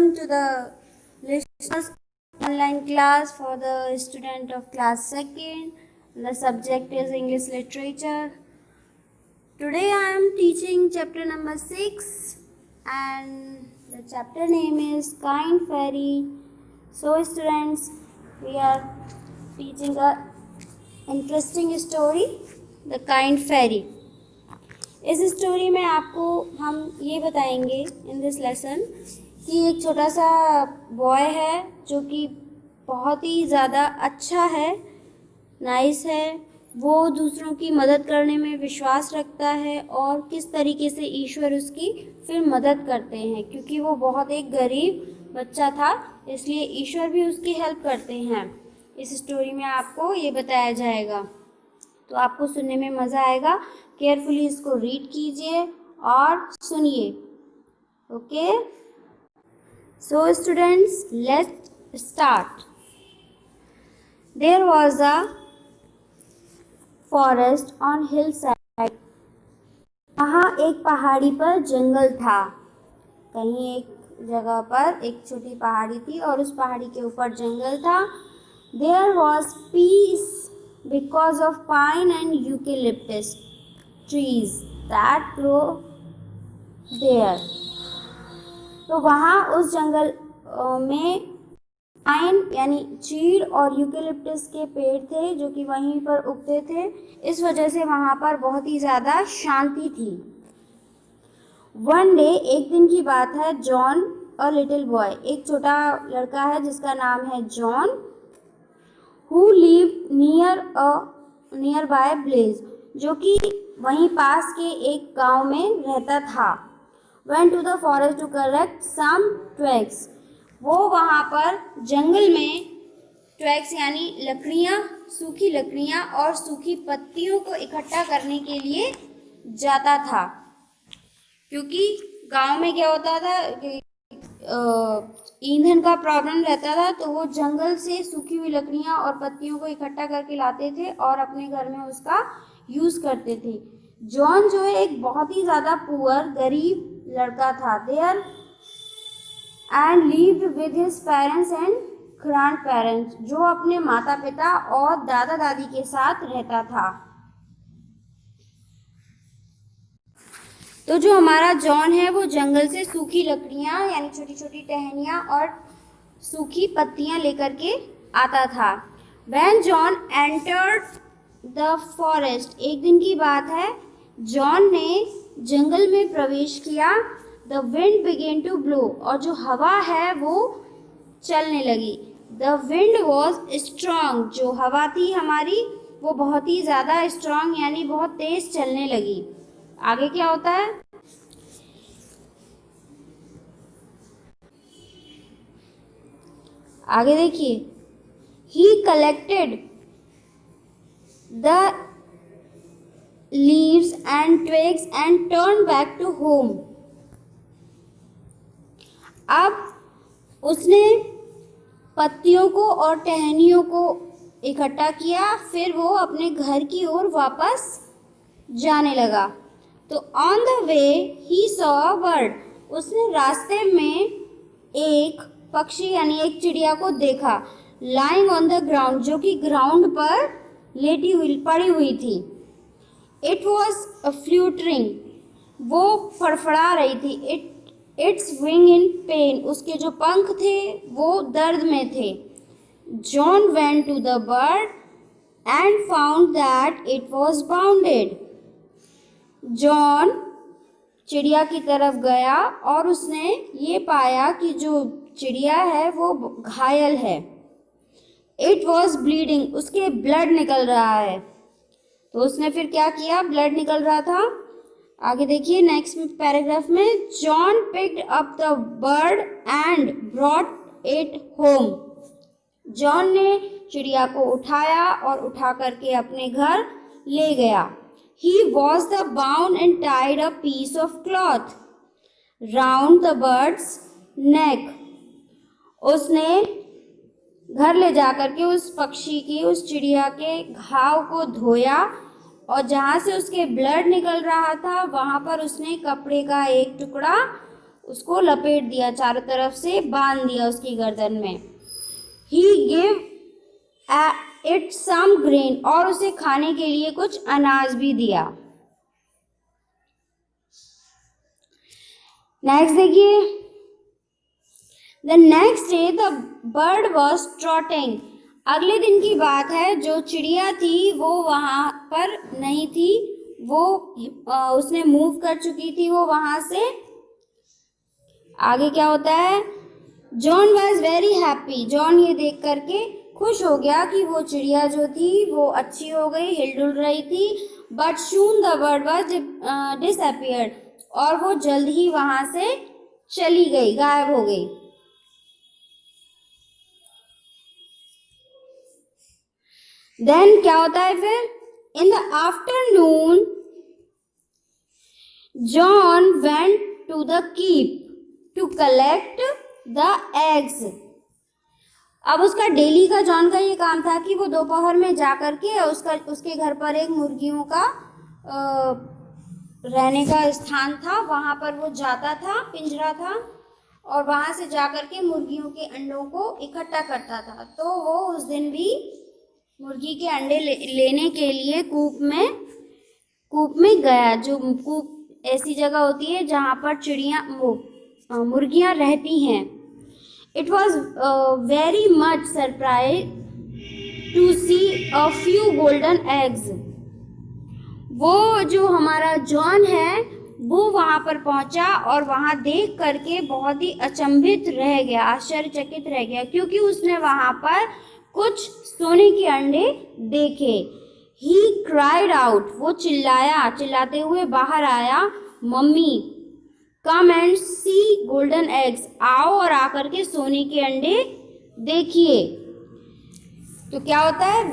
welcome to the listeners online class for the student of class 2nd. The subject is English literature. Today I am teaching chapter number 6 and the chapter name is Kind Fairy. So students, we are teaching a interesting story, The Kind Fairy. इस story में आपको हम ये बताएंगे in this lesson कि एक छोटा सा बॉय है जो कि बहुत ही ज़्यादा अच्छा है, नाइस है। वो दूसरों की मदद करने में विश्वास रखता है और किस तरीके से ईश्वर उसकी फिर मदद करते हैं, क्योंकि वो बहुत एक गरीब बच्चा था इसलिए ईश्वर भी उसकी हेल्प करते हैं। इस स्टोरी में आपको ये बताया जाएगा, तो आपको सुनने में मज़ा आएगा। केयरफुली इसको रीड कीजिए और सुनिए। Okay, so students, let's start. There was a forest on hill side. वहाँ एक पहाड़ी पर जंगल था। कहीं एक जगह पर एक छोटी पहाड़ी थी और उस पहाड़ी के ऊपर जंगल था। There was peace because of pine and eucalyptus trees that grow there. तो वहाँ उस जंगल में पाइन यानी चीड़ और यूकेलिप्टस के पेड़ थे जो कि वहीं पर उगते थे। इस वजह से वहाँ पर बहुत ही ज़्यादा शांति थी। वन डे, एक दिन की बात है, जॉन अ लिटिल बॉय, एक छोटा लड़का है जिसका नाम है John, who lived near by Blaze, जो कि वहीं पास के एक गांव में रहता था। went to the forest to collect some twigs, वो वहाँ पर जंगल में twigs यानी लकड़ियाँ, सूखी लकड़ियाँ और सूखी पत्तियों को इकट्ठा करने के लिए जाता था, क्योंकि गांव में क्या होता था कि ईंधन का प्रॉब्लम रहता था, तो वो जंगल से सूखी हुई लकड़ियाँ और पत्तियों को इकट्ठा करके लाते थे और अपने घर में उसका यूज़ करते थे। जॉन जो है एक बहुत ही ज़्यादा पुअर, गरीब लड़का था। There and lived with his parents and grandparents, जो अपने माता पिता और दादा दादी के साथ रहता था। तो जो हमारा जॉन है वो जंगल से सूखी लकड़ियाँ यानी छोटी छोटी टहनियाँ और सूखी पत्तियाँ लेकर के आता था। When John entered the forest, एक दिन की बात है, जॉन ने जंगल में प्रवेश किया। The wind began to blow, और जो हवा है वो चलने लगी। The wind was strong, जो हवा थी हमारी वो बहुत ही ज़्यादा स्ट्रांग यानी बहुत तेज़ चलने लगी। आगे क्या होता है, आगे देखिए। He collected the leaves and twigs and turned back to home. अब उसने पत्तियों को और टहनियों को इकट्ठा किया, फिर वो अपने घर की ओर वापस जाने लगा। तो on the way he saw a bird, उसने रास्ते में एक पक्षी यानी एक चिड़िया को देखा। लाइंग ऑन द ग्राउंड, जो कि ग्राउंड पर लेटी हुई पड़ी हुई थी। इट वॉज फ्लूटरिंग, वो फड़फड़ा रही थी। इट्स विंग इन पेन, उसके जो पंख थे वो दर्द में थे। John went to the bird and found that it was wounded, John चिड़िया की तरफ गया और उसने ये पाया कि जो चिड़िया है वो घायल है। इट वॉज ब्लीडिंग, उसके ब्लड निकल रहा है। तो उसने फिर क्या किया, ब्लड निकल रहा था। आगे देखिए नेक्स्ट पैराग्राफ में, John picked up the bird and brought it home, John ने चिड़िया को उठाया और उठा करके अपने घर ले गया। He was the bound and tied a piece of cloth round the bird's neck. उसने घर ले जाकर के उस पक्षी की, उस चिड़िया के घाव को धोया और जहाँ से उसके ब्लड निकल रहा था वहाँ पर उसने कपड़े का एक टुकड़ा उसको लपेट दिया, चारों तरफ से बांध दिया उसकी गर्दन में। ही गिव इट सम ग्रेन, और उसे खाने के लिए कुछ अनाज भी दिया। नेक्स्ट देखिए, the next day the bird was trotting. अगले दिन की बात है, जो चिड़िया थी वो वहां पर नहीं थी, वो उसने मूव कर चुकी थी वो वहां से। आगे क्या होता है, John was very happy. John ये देख करके खुश हो गया कि वो चिड़िया जो थी वो अच्छी हो गई, हिलडुल रही थी। But soon the bird was disappeared, और वो जल्द ही वहां से चली गई, गायब हो गई। देन क्या होता है फिर, in the afternoon John went to the keep to collect the eggs. अब उसका डेली का, जॉन का ये काम था कि वो दोपहर में जा करके उसके घर पर एक मुर्गियों का रहने का स्थान था, वहां पर वो जाता था, पिंजरा था, और वहां से जा करके मुर्गियों के अंडों को इकट्ठा करता था। तो वो उस दिन भी मुर्गी के अंडे लेने के लिए कूप में गया। जो कूप ऐसी जगह होती है जहाँ पर मुर्गियाँ रहती हैं। It was very much surprise to see a few golden eggs. वो जो हमारा जॉन है वो वहाँ पर पहुँचा और वहाँ देख करके बहुत ही अचंभित रह गया, आश्चर्यचकित रह गया, क्योंकि उसने वहाँ पर कुछ सोने के अंडे देखे। ही क्राइड आउट, वो चिल्लाते हुए बाहर आया, mummy come and see golden eggs, आओ और आकर के सोने के अंडे देखिए। तो क्या होता है,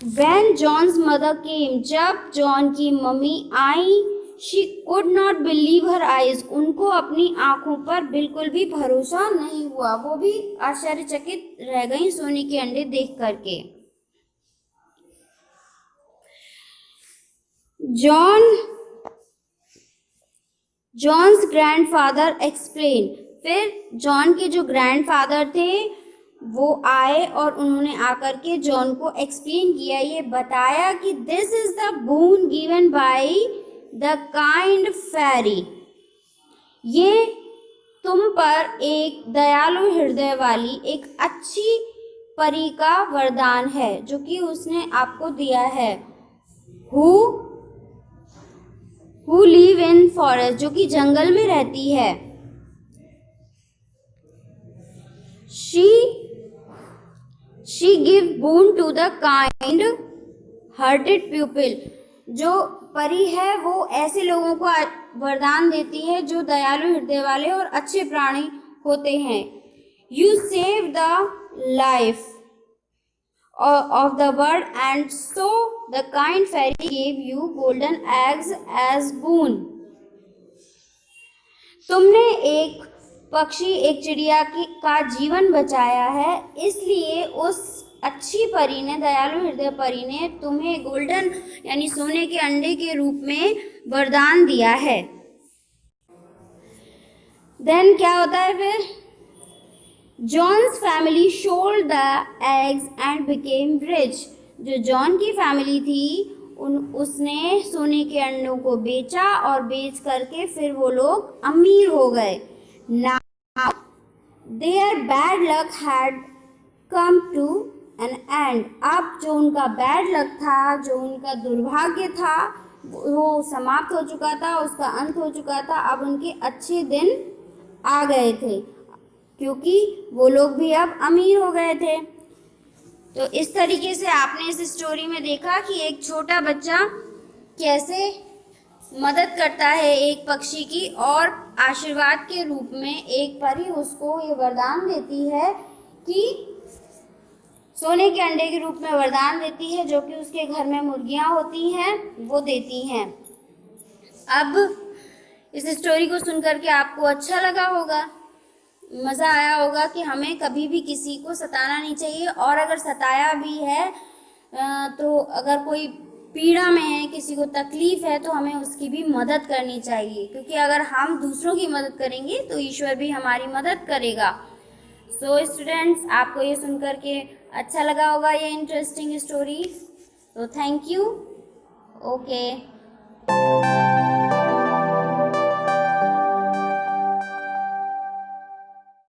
व्हेन जॉन्स मदर केम, जब जॉन की mummy I, she could not believe her eyes, उनको अपनी आंखों पर बिल्कुल भी भरोसा नहीं हुआ, वो भी आश्चर्यचकित रह गई सोने के अंडे देख करके। जॉन्स ग्रैंडफादर एक्सप्लेन, फिर जॉन के जो ग्रैंडफादर थे वो आए और उन्होंने आकर के जॉन को एक्सप्लेन किया, ये बताया कि this is the boon given by the kind fairy, ये तुम पर एक दयालु हृदय वाली एक अच्छी परी का वरदान है जो कि उसने आपको दिया है। हु लिव इन फॉरेस्ट, जो कि जंगल में रहती है। She give boon to the kind hearted people, जो परी है वो ऐसे लोगों को वरदान देती है जो दयालु हृदय वाले और अच्छे प्राणी होते हैं। You save the life of the bird, and so the kind fairy gave you golden eggs as boon. तुमने एक पक्षी, एक चिड़िया का जीवन बचाया है, इसलिए उस अच्छी परी ने, दयालु हृदय परी ने तुम्हें गोल्डन यानी सोने के अंडे के रूप में वरदान दिया है। देन क्या होता है फिर, John's family sold the eggs and became rich, जो जॉन की फैमिली थी उसने सोने के अंडों को बेचा और बेच करके फिर वो लोग अमीर हो गए। Now their bad luck had come to an end, अब जो उनका बैड लक था, जो उनका दुर्भाग्य था वो समाप्त हो चुका था, उसका अंत हो चुका था। अब उनके अच्छे दिन आ गए थे क्योंकि वो लोग भी अब अमीर हो गए थे। तो इस तरीके से आपने इस स्टोरी में देखा कि एक छोटा बच्चा कैसे मदद करता है एक पक्षी की, और आशीर्वाद के रूप में एक परी उसको ये वरदान देती है कि सोने के अंडे के रूप में वरदान देती है, जो कि उसके घर में मुर्गियां होती हैं वो देती हैं। अब इस स्टोरी को सुनकर के आपको अच्छा लगा होगा, मज़ा आया होगा कि हमें कभी भी किसी को सताना नहीं चाहिए, और अगर सताया भी है तो अगर कोई पीड़ा में है, किसी को तकलीफ है, तो हमें उसकी भी मदद करनी चाहिए, क्योंकि अगर हम दूसरों की मदद करेंगे तो ईश्वर भी हमारी मदद करेगा। सो स्टूडेंट्स, आपको ये सुनकर के अच्छा लगा होगा ये इंटरेस्टिंग स्टोरी। तो थैंक यू। ओके।